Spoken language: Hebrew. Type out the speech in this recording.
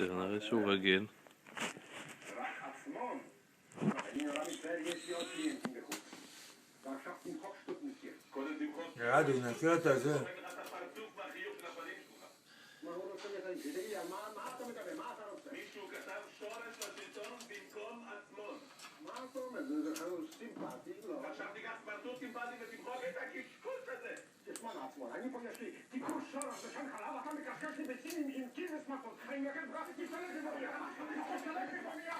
יותר, נראה שהוא רגיל. ירד, הוא נקרא את הזה. מישהו כתב שורש לשלטון במקום עצמון. מה אתה אומר? זה סימפטי, לא? עכשיו תיקח סמרטוט סימפטי ותמחוק את הקשקוש הזה. תשמע לעצמון, אני פה יש לי תיקור שורש בשן חלב, אתה מקשקש לי ביצים עם קיל וסמרטוט. חיים יקר ברסי, תשתלט לי במייה! תשתלט לי במייה!